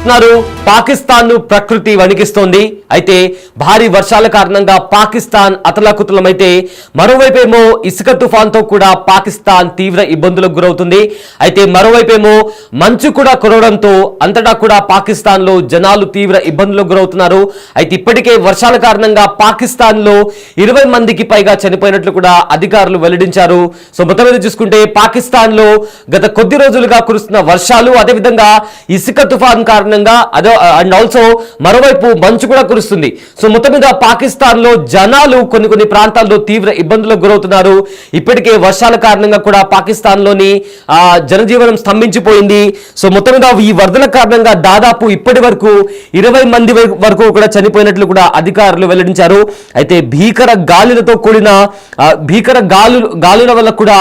చూస్తున్నారు పాకిస్తాన్ ప్రకృతి వణికిస్తోంది. అయితే భారీ వర్షాల కారణంగా పాకిస్తాన్ అతలాకుతలమైతే మరోవైపేమో ఇసుక తుఫాన్తో కూడా పాకిస్తాన్ తీవ్ర ఇబ్బందులకు గురవుతుంది. అయితే మరోవైపేమో మంచు కూడా కురవడంతో అంతటా కూడా పాకిస్తాన్ లో జనాలు తీవ్ర ఇబ్బందులకు గురవుతున్నారు. అయితే ఇప్పటికే వర్షాల కారణంగా పాకిస్తాన్ లో 20 మందికి పైగా చనిపోయినట్లు కూడా అధికారులు వెల్లడించారు. సో మొత్తం మీద చూసుకుంటే పాకిస్తాన్ లో గత కొద్ది రోజులుగా కురుస్తున్న వర్షాలు, అదేవిధంగా ఇసుక తుఫాన్ కారణంగా అండ్ ఆల్సో మరోవైపు మంచు కూడా కురుస్తుంది. సో మొత్తం మీద పాకిస్తాన్ లో జనాలు కొన్ని ప్రాంతాల్లో తీవ్ర ఇబ్బందులకు గురవుతున్నారు. ఇప్పటికే వర్షాల కారణంగా కూడా పాకిస్తాన్ లోని జనజీవనం స్తంభించిపోయింది. సో మొత్తం మీద ఈ వరదల కారణంగా దాదాపు ఇప్పటి వరకు 20 మంది వరకు కూడా చనిపోయినట్లు కూడా అధికారులు వెల్లడించారు. అయితే భీకర గాలులతో కూడిన గాలుల వల్ల కూడా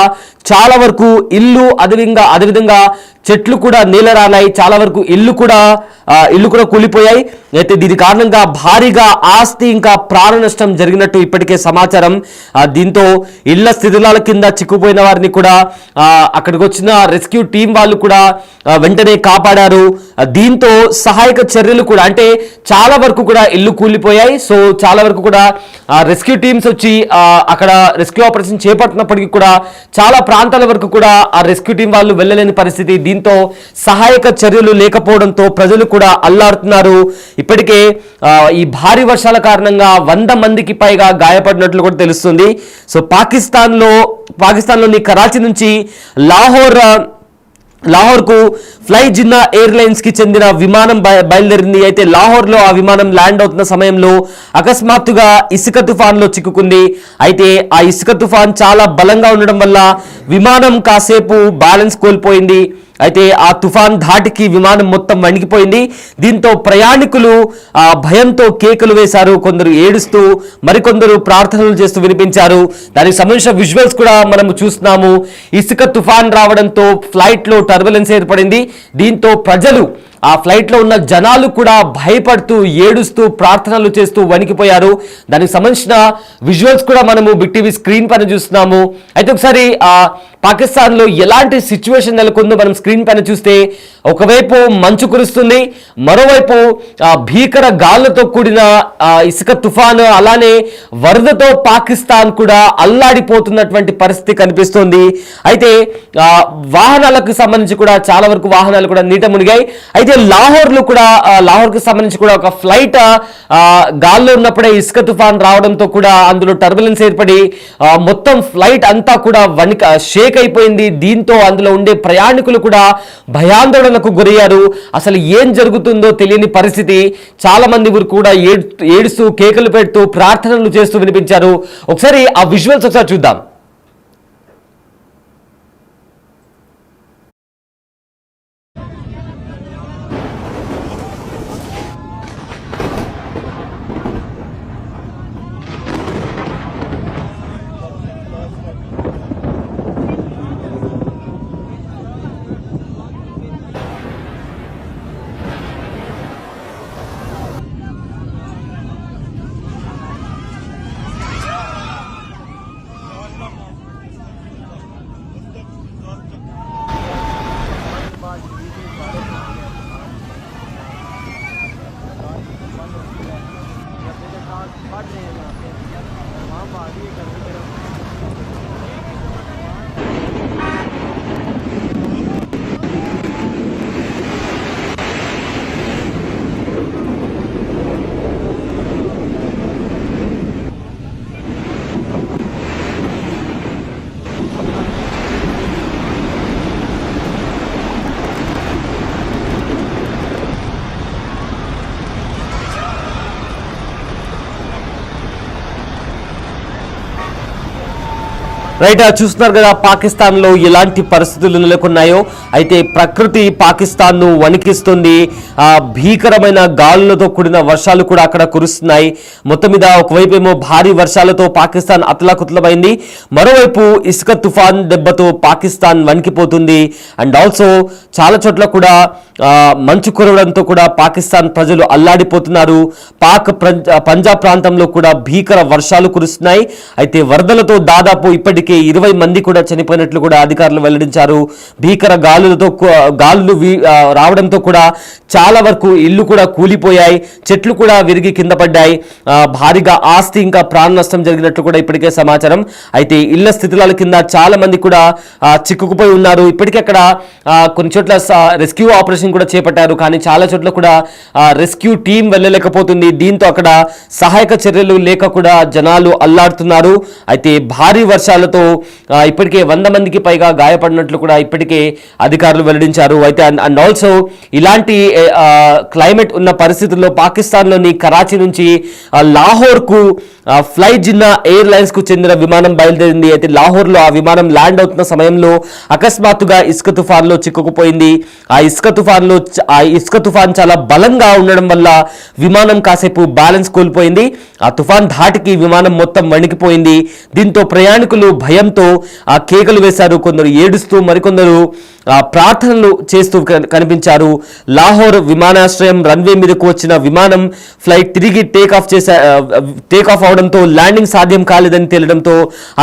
చాలా వరకు ఇల్లు అదేవిధంగా చెట్లు కూడా నీలరాలాయి, చాలా వరకు ఇల్లు కూడా కూలిపోయాయి. అయితే దీని కారణంగా భారీగా ఆస్తి ఇంకా ప్రాణ నష్టం జరిగినట్టు ఇప్పటికే సమాచారం. దీంతో ఇళ్ల స్థితిలాల కింద చిక్కుపోయిన వారిని కూడా అక్కడికి వచ్చిన రెస్క్యూ టీం వాళ్ళు కూడా వెంటనే కాపాడారు. దీంతో సహాయక చర్యలు కూడా, అంటే చాలా వరకు కూడా ఇల్లు కూలిపోయాయి. సో చాలా వరకు కూడా రెస్క్యూ టీమ్స్ వచ్చి అక్కడ రెస్క్యూ ఆపరేషన్ చేపట్టినప్పటికీ కూడా చాలా ప్రాంతాల వరకు కూడా ఆ రెస్క్యూ టీం వాళ్ళు వెళ్ళలేని పరిస్థితి. దీంతో సహాయక చర్యలు లేకపోవడంతో ప్రజలు కూడా అల్లాడుతున్నారు. ఇప్పటికే ఈ భారీ వర్షాల కారణంగా 100 మందికి పైగా గాయపడినట్లు కూడా తెలుస్తుంది. సో పాకిస్తాన్లోని కరాచీ నుంచి లాహోర్కు ఫ్లై జిన్నా ఎయిర్లైన్స్ కి చెందిన విమానం బయలుదేరింది. అయితే లాహోర్లో ఆ విమానం ల్యాండ్ అవుతున్న సమయంలో అకస్మాత్తుగా ఇసుక తుఫాన్లో చిక్కుకుంది. అయితే ఆ ఇసుక తుఫాన్ చాలా బలంగా ఉండడం వల్ల విమానం కాసేపు బ్యాలెన్స్ కోల్పోయింది. అయితే ఆ తుఫాన్ ధాటికి విమానం మొత్తం వణికిపోయింది. దీంతో ప్రయాణికులు భయంతో కేకలు వేశారు. కొందరు ఏడుస్తూ, మరికొందరు ప్రార్థనలు చేస్తూ వినిపించారు. దానికి సంబంధించిన విజువల్స్ కూడా మనము చూస్తున్నాము. ఇసుక తుఫాన్ రావడంతో ఫ్లైట్ లో టర్బులెన్స్ ఏర్పడింది. దీంతో ప్రజలు, ఆ ఫ్లైట్ లో ఉన్న జనాలు కూడా భయపడుతూ, ఏడుస్తూ, ప్రార్థనలు చేస్తూ వణికిపోయారు. దానికి సంబంధించిన విజువల్స్ కూడా మనము బిగ్ టీవీ స్క్రీన్ పైన చూస్తున్నాము. అయితే ఒకసారి పాకిస్తాన్ లో ఎలాంటి సిచ్యువేషన్ నెలకొందో మనం స్క్రీన్ పైన చూస్తే, ఒకవైపు మంచు కురుస్తుంది, మరోవైపు భీకర గాలులతో కూడిన ఇసుక తుఫాను, అలానే వరదతో పాకిస్తాన్ కూడా అల్లాడిపోతున్నటువంటి పరిస్థితి కనిపిస్తోంది. అయితే వాహనాలకు సంబంధించి కూడా చాలా వరకు వాహనాలు కూడా నీట మునిగాయి. అయితే లాహోర్కు సంబంధించి కూడా ఒక ఫ్లైట్ గాల్లో ఉన్నప్పుడే ఇసుక తుఫాన్ రావడంతో కూడా అందులో టర్బులెన్స్ ఏర్పడి మొత్తం ఫ్లైట్ అంతా కూడా షేక్ అయిపోయింది. దీంతో అందులో ఉండే ప్రయాణికులు కూడా భయాందోళనకు గురయ్యారు. అసలు ఏం జరుగుతుందో తెలియని పరిస్థితి. చాలా మంది కూడా ఏడుస్తూ, కేకలు పెడుతూ, ప్రార్థనలు చేస్తూ వినిపించారు. ఒకసారి ఆ విజువల్స్ ఒకసారి చూద్దాం. రైట్, చూస్తున్నారు కదా పాకిస్తాన్ లో ఎలాంటి పరిస్థితులు నెలకొన్నాయో. అయితే ప్రకృతి పాకిస్తాన్ ను వణికిస్తుంది. భీకరమైన గాలులతో కూడిన వర్షాలు కూడా అక్కడ కురుస్తున్నాయి. మొత్తం మీద ఒకవైపు ఏమో భారీ వర్షాలతో పాకిస్తాన్ అతలాకుతలమైంది, మరోవైపు ఇసుక తుఫాన్ దెబ్బతో పాకిస్తాన్ వణికిపోతుంది. అండ్ ఆల్సో చాలా చోట్ల కూడా మంచు కురవడంతో కూడా పాకిస్తాన్ ప్రజలు అల్లాడిపోతున్నారు. పంజాబ్ ప్రాంతంలో కూడా భీకర వర్షాలు కురుస్తున్నాయి. అయితే వరదలతో దాదాపు ఇప్పటికే ఇప్పటికే 20 మంది కూడా చనిపోయినట్లు కూడా అధికారులు వెల్లడించారు. భీకర గాలులు రావడంతో కూడా చాలా వరకు ఇల్లు కూడా కూలిపోయాయి, చెట్లు కూడా విరిగి కింద పడ్డాయి, భారీగా ఆస్తి ఇంకా ప్రాణ నష్టం జరిగినట్లు కూడా ఇప్పటికే సమాచారం. అయితే ఇళ్ల స్థితిలాల కింద చాలా మంది కూడా చిక్కుకుపోయి ఉన్నారు. ఇప్పటికే అక్కడ కొన్ని చోట్ల రెస్క్యూ ఆపరేషన్ కూడా చేపట్టారు, కానీ చాలా చోట్ల కూడా రెస్క్యూ టీం వెళ్ళలేకపోతుంది. దీంతో అక్కడ సహాయక చర్యలు లేక కూడా జనాలు అల్లాడుతున్నారు. అయితే భారీ వర్షాలతో ఇప్పటికే 100 మందికి పైగా గాయపడినట్లు కూడా ఇప్పటికే అధికారులు వెల్లడించారు. అయితే అండ్ ఆల్సో ఇలాంటి క్లైమేట్ ఉన్న పరిస్థితుల్లో పాకిస్తాన్లోని కరాచీ నుంచి లాహోర్కు ఫ్లై జిన్నా ఎయిర్లైన్స్ కు చెందిన విమానం బయలుదేరింది. అయితే లాహోర్లో ఆ విమానం ల్యాండ్ అవుతున్న సమయంలో అకస్మాత్తుగా ఇసుక తుఫాన్లో చిక్కుకుపోయింది. ఆ ఇసుక తుఫాన్ చాలా బలంగా ఉండడం వల్ల విమానం కాసేపు బ్యాలెన్స్ కోల్పోయింది. ఆ తుఫాన్ ధాటికి విమానం మొత్తం వణికిపోయింది. దీంతో ప్రయాణికులు భయంతో కేకలు వేశారు, కొందరు ఏడుస్తూ మరికొందరు ప్రార్థనలు చేస్తూ కనిపించారు. లాహోర్ విమానాశ్రయం రన్వే మీదకు వచ్చిన విమానం ఫ్లైట్ తిరిగి టేక్ ఆఫ్ అవడంతో ల్యాండింగ్ సాధ్యం కాలేదని తేలడంతో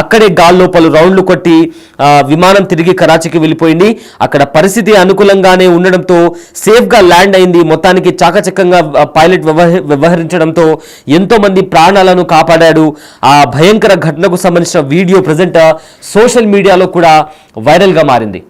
అక్కడే గాల్లో పలు రౌండ్లు కొట్టి విమానం తిరిగి కరాచీకి వెళ్ళిపోయింది. అక్కడ పరిస్థితి అనుకూలంగానే ఉండడంతో సేఫ్ గా ల్యాండ్ అయింది. మొత్తానికి చాకచక్యంగా పైలట్ వ్యవహరించడంతో ఎంతో మంది ప్రాణాలను కాపాడాడు. ఆ భయంకర ఘటనకు సంబంధించిన వీడియో ప్రజెంట్ సోషల్ మీడియాలో కూడా వైరల్ గా మారింది.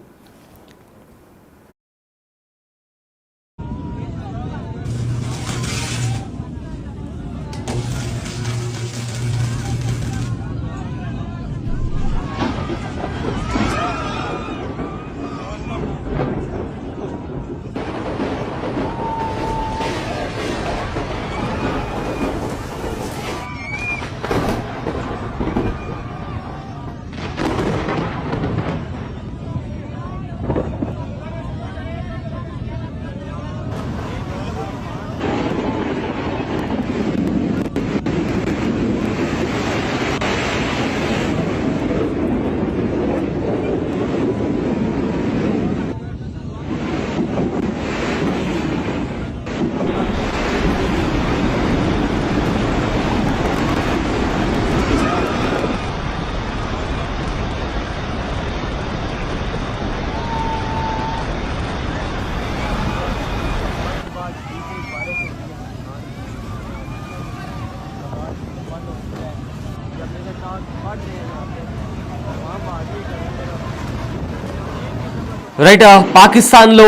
రైట్, పాకిస్తాన్లో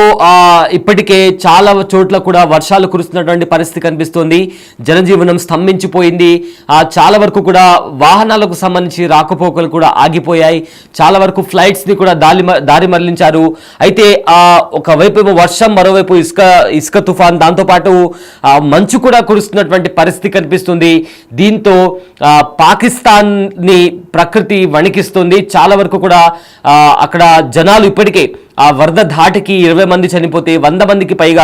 ఇప్పటికే చాలా చోట్ల కూడా వర్షాలు కురుస్తున్నటువంటి పరిస్థితి కనిపిస్తోంది. జనజీవనం స్తంభించిపోయింది. చాలా వరకు కూడా వాహనాలకు సంబంధించి రాకపోకలు కూడా ఆగిపోయాయి. చాలా వరకు ఫ్లైట్స్ని కూడా దారి మరలించారు. అయితే ఒకవైపు వర్షం, మరోవైపు ఇసుక తుఫాన్, దాంతోపాటు మంచు కూడా కురుస్తున్నటువంటి పరిస్థితి కనిపిస్తుంది. దీంతో పాకిస్తాన్ని ప్రకృతి వణికిస్తుంది. చాలా వరకు కూడా అక్కడ జనాలు ఇప్పటికే ఆ వరద ధాటికి 20 మంది చనిపోతే 100 మందికి పైగా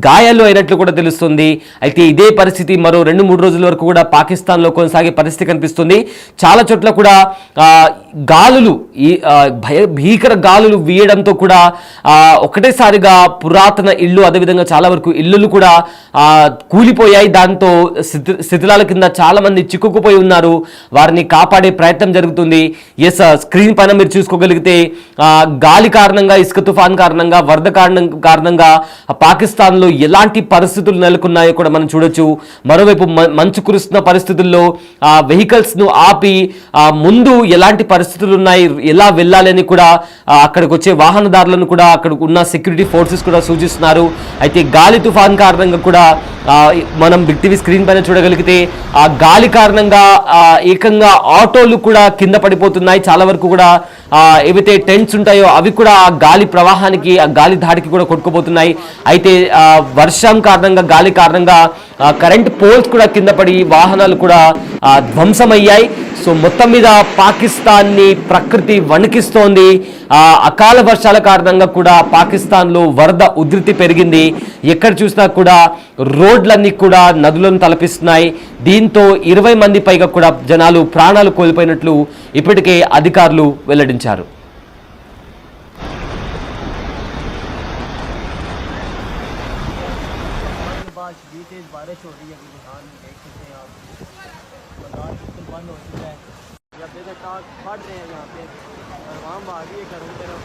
గాయాలు అయినట్లు కూడా తెలుస్తుంది. అయితే ఇదే పరిస్థితి మరో 2-3 రోజుల వరకు కూడా పాకిస్తాన్లో కొనసాగే పరిస్థితి కనిపిస్తుంది. చాలా చోట్ల కూడా గాలులు, భీకర గాలులు వీయడంతో కూడా ఒకటేసారిగా పురాతన ఇళ్ళు, అదేవిధంగా చాలా వరకు ఇళ్ళు కూడా కూలిపోయాయి. దాంతో శిథిలాల కింద చాలా మంది చిక్కుకుపోయి ఉన్నారు. వారిని కాపాడే ప్రయత్నం జరుగుతుంది. స్క్రీన్ పైన మీరు చూసుకోగలిగితే గాలి కారణంగా, ఇసుక తుఫాన్ కారణంగా, వరద కారణంగా పాకిస్తాన్లో ఎలాంటి పరిస్థితులు నెలకొన్నాయో కూడా మనం చూడొచ్చు. మరోవైపు మంచు కురుస్తున్న పరిస్థితుల్లో వెహికల్స్ ను ఆపి ముందు ఎలాంటి పరిస్థితులు ఉన్నాయి, ఎలా వెళ్ళాలి అని కూడా అక్కడికి వచ్చే వాహనదారులను కూడా అక్కడ ఉన్న సెక్యూరిటీ ఫోర్సెస్ కూడా సూచిస్తున్నారు. అయితే గాలి తుఫాన్ కారణంగా కూడా మనం బిగ్ టీవీ స్క్రీన్ పైన చూడగలిగితే ఆ గాలి కారణంగా ఏకంగా ఆటోలు కూడా కింద పడిపోతున్నాయి. చాలా వరకు కూడా ఏవైతే టెంట్స్ ఉంటాయో అవి కూడా ఆ గాలి ప్రవాహానికి, ఆ గాలి ధాటికి కూడా కొట్టుకుపోతున్నాయి. అయితే వర్షం కారణంగా, గాలి కారణంగా కరెంట్ పోల్స్ కూడా కింద పడి వాహనాలు కూడా ధ్వంసమయ్యాయి. సో మొత్తం మీద పాకిస్తాన్ని ప్రకృతి వణికిస్తోంది. అకాల వర్షాల కారణంగా కూడా పాకిస్తాన్లో వరద ఉధృతి పెరిగింది. ఎక్కడ చూసినా కూడా రోడ్లన్నీ కూడా నదులను తలపిస్తున్నాయి. దీంతో 20 మంది పైగా కూడా జనాలు ప్రాణాలు కోల్పోయినట్లు ఇప్పటికే అధికారులు వెల్లడించారు. बारिश हो रही है, देख सकते हैं आप, बंद हो चुका है। आग फट रहे हैं यहाँ पे और वहाँ भागी घरों की तरफ